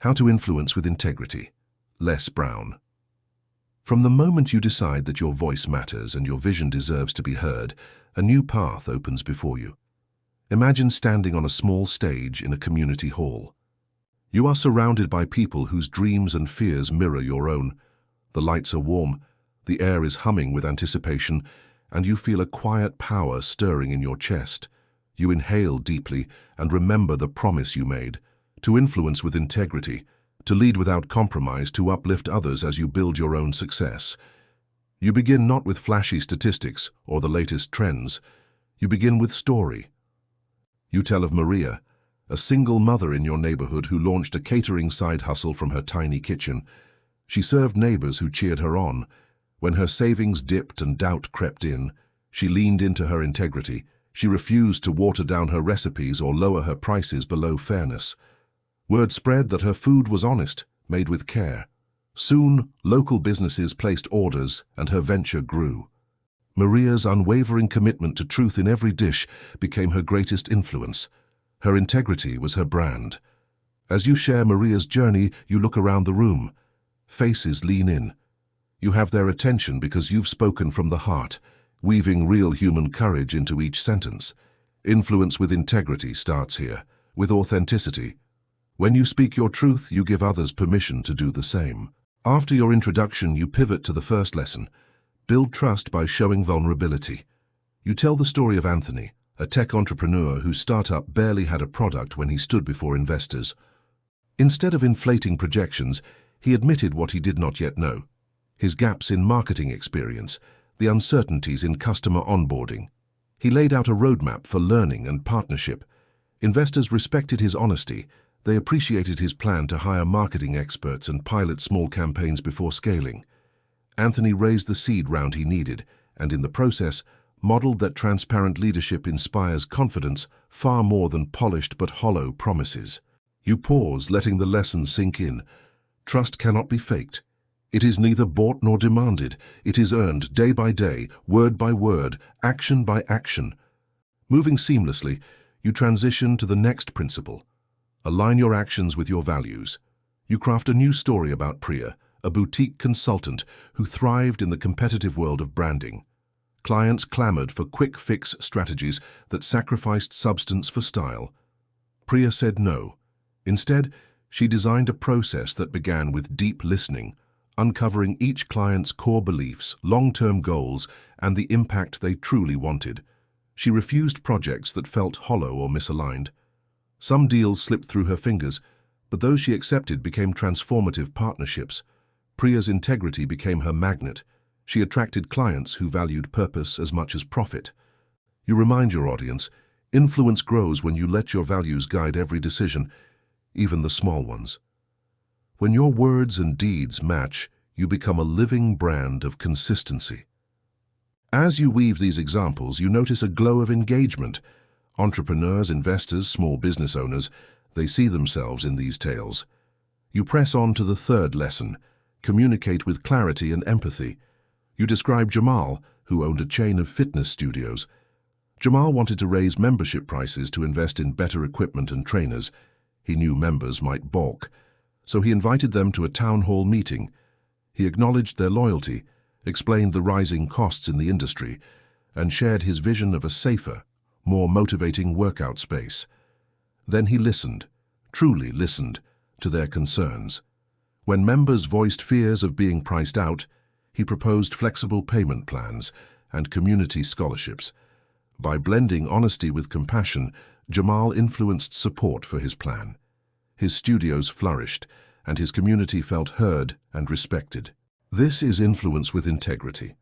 How to influence with integrity. Les Brown. From the moment you decide that your voice matters and your vision deserves to be heard, a new path opens before you. Imagine standing on a small stage in a community hall. You are surrounded by people whose dreams and fears mirror your own. The lights are warm, the air is humming with anticipation, and you feel a quiet power stirring in your chest. You inhale deeply and remember the promise you made, to influence with integrity, to lead without compromise, to uplift others as you build your own success. You begin not with flashy statistics or the latest trends. You begin with story. You tell of Maria, a single mother in your neighborhood who launched a catering side hustle from her tiny kitchen. She served neighbors who cheered her on. When her savings dipped and doubt crept in, she leaned into her integrity. She refused to water down her recipes or lower her prices below fairness. Word spread that her food was honest, made with care. Soon, local businesses placed orders and her venture grew. Maria's unwavering commitment to truth in every dish became her greatest influence. Her integrity was her brand. As you share Maria's journey, you look around the room. Faces lean in. You have their attention because you've spoken from the heart, weaving real human courage into each sentence. Influence with integrity starts here, with authenticity. When you speak your truth, you give others permission to do the same. After your introduction, you pivot to the first lesson. Build trust by showing vulnerability. You tell the story of Anthony, a tech entrepreneur whose startup barely had a product when he stood before investors. Instead of inflating projections, he admitted what he did not yet know: his gaps in marketing experience, the uncertainties in customer onboarding. He laid out a roadmap for learning and partnership. Investors respected his honesty. They appreciated his plan to hire marketing experts and pilot small campaigns before scaling. Anthony raised the seed round he needed, and in the process, modeled that transparent leadership inspires confidence far more than polished but hollow promises. You pause, letting the lesson sink in. Trust cannot be faked. It is neither bought nor demanded. It is earned day by day, word by word, action by action. Moving seamlessly, you transition to the next principle. Align your actions with your values. You craft a new story about Priya, a boutique consultant who thrived in the competitive world of branding. Clients clamored for quick-fix strategies that sacrificed substance for style. Priya said no. Instead, she designed a process that began with deep listening, uncovering each client's core beliefs, long-term goals, and the impact they truly wanted. She refused projects that felt hollow or misaligned. Some deals slipped through her fingers, but those she accepted became transformative partnerships. Priya's integrity became her magnet. She attracted clients who valued purpose as much as profit. You remind your audience, influence grows when you let your values guide every decision, even the small ones. When your words and deeds match, you become a living brand of consistency. As you weave these examples, you notice a glow of engagement. Entrepreneurs, investors, small business owners, they see themselves in these tales. You press on to the third lesson. Communicate with clarity and empathy. You describe Jamal, who owned a chain of fitness studios. Jamal wanted to raise membership prices to invest in better equipment and trainers. He knew members might balk, so he invited them to a town hall meeting. He acknowledged their loyalty, explained the rising costs in the industry, and shared his vision of a safer, more motivating workout space. Then he listened, truly listened, to their concerns. When members voiced fears of being priced out, he proposed flexible payment plans and community scholarships. By blending honesty with compassion, Jamal influenced support for his plan. His studios flourished, and his community felt heard and respected. This is influence with integrity.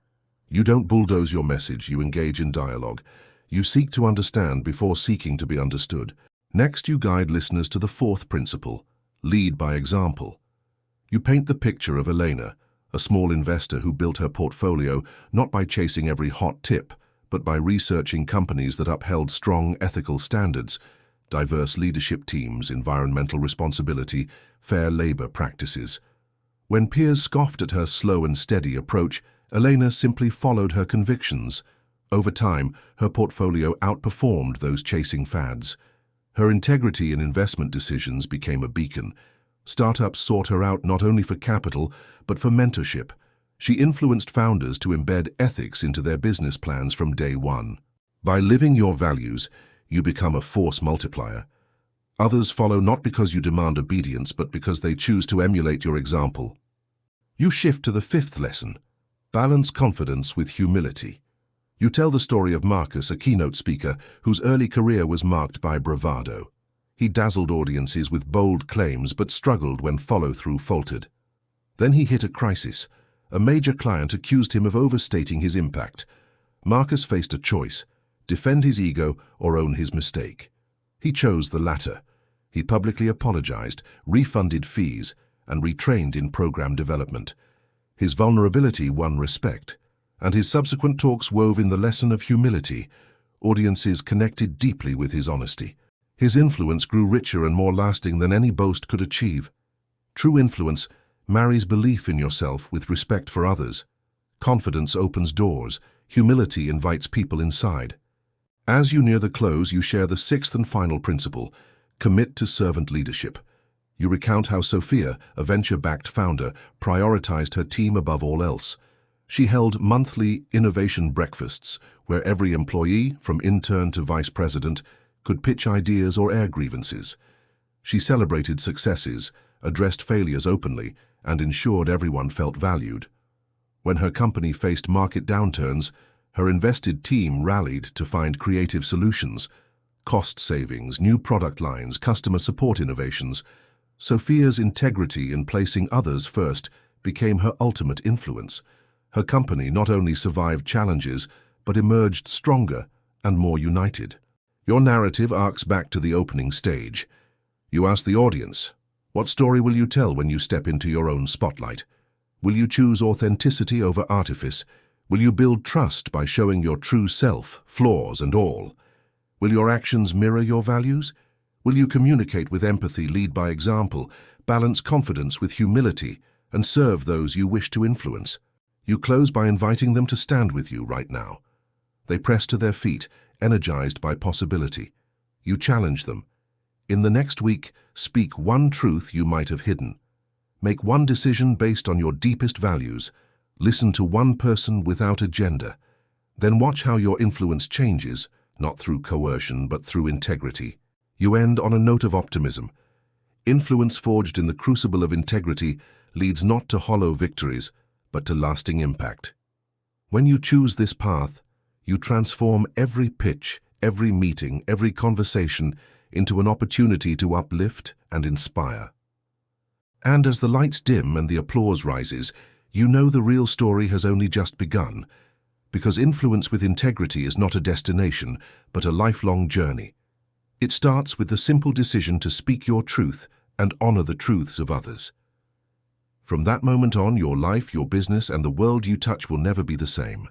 You don't bulldoze your message, you engage in dialogue. You seek to understand before seeking to be understood. Next, you guide listeners to the fourth principle: lead by example. You paint the picture of Elena, a small investor who built her portfolio not by chasing every hot tip, but by researching companies that upheld strong ethical standards, diverse leadership teams, environmental responsibility, fair labor practices. When peers scoffed at her slow and steady approach, Elena simply followed her convictions. Over time, her portfolio outperformed those chasing fads. Her integrity in investment decisions became a beacon. Startups sought her out not only for capital, but for mentorship. She influenced founders to embed ethics into their business plans from day one. By living your values, you become a force multiplier. Others follow not because you demand obedience, but because they choose to emulate your example. You shift to the fifth lesson. Balance confidence with humility. You tell the story of Marcus, a keynote speaker whose early career was marked by bravado. He dazzled audiences with bold claims but struggled when follow-through faltered. Then he hit a crisis. A major client accused him of overstating his impact. Marcus faced a choice: defend his ego or own his mistake. He chose the latter. He publicly apologized, refunded fees, and retrained in program development. His vulnerability won respect, and his subsequent talks wove in the lesson of humility. Audiences connected deeply with his honesty. His influence grew richer and more lasting than any boast could achieve. True influence marries belief in yourself with respect for others. Confidence opens doors. Humility invites people inside. As you near the close, you share the sixth and final principle: commit to servant leadership. You recount how Sophia, a venture-backed founder, prioritized her team above all else. She held monthly innovation breakfasts where every employee, from intern to vice president, could pitch ideas or air grievances. She celebrated successes, addressed failures openly, and ensured everyone felt valued. When her company faced market downturns, her invested team rallied to find creative solutions: cost savings, new product lines, customer support innovations. Sophia's integrity in placing others first became her ultimate influence. Her company not only survived challenges, but emerged stronger and more united. Your narrative arcs back to the opening stage. You ask the audience, what story will you tell when you step into your own spotlight? Will you choose authenticity over artifice? Will you build trust by showing your true self, flaws and all? Will your actions mirror your values? Will you communicate with empathy, lead by example, balance confidence with humility, and serve those you wish to influence? You close by inviting them to stand with you right now. They press to their feet, energized by possibility. You challenge them. In the next week, speak one truth you might have hidden. Make one decision based on your deepest values. Listen to one person without agenda. Then watch how your influence changes, not through coercion but through integrity. You end on a note of optimism. Influence forged in the crucible of integrity leads not to hollow victories, but to lasting impact. When you choose this path, you transform every pitch, every meeting, every conversation into an opportunity to uplift and inspire. And as the lights dim and the applause rises, you know the real story has only just begun, because influence with integrity is not a destination, but a lifelong journey. It starts with the simple decision to speak your truth and honor the truths of others. From that moment on, your life, your business, and the world you touch will never be the same.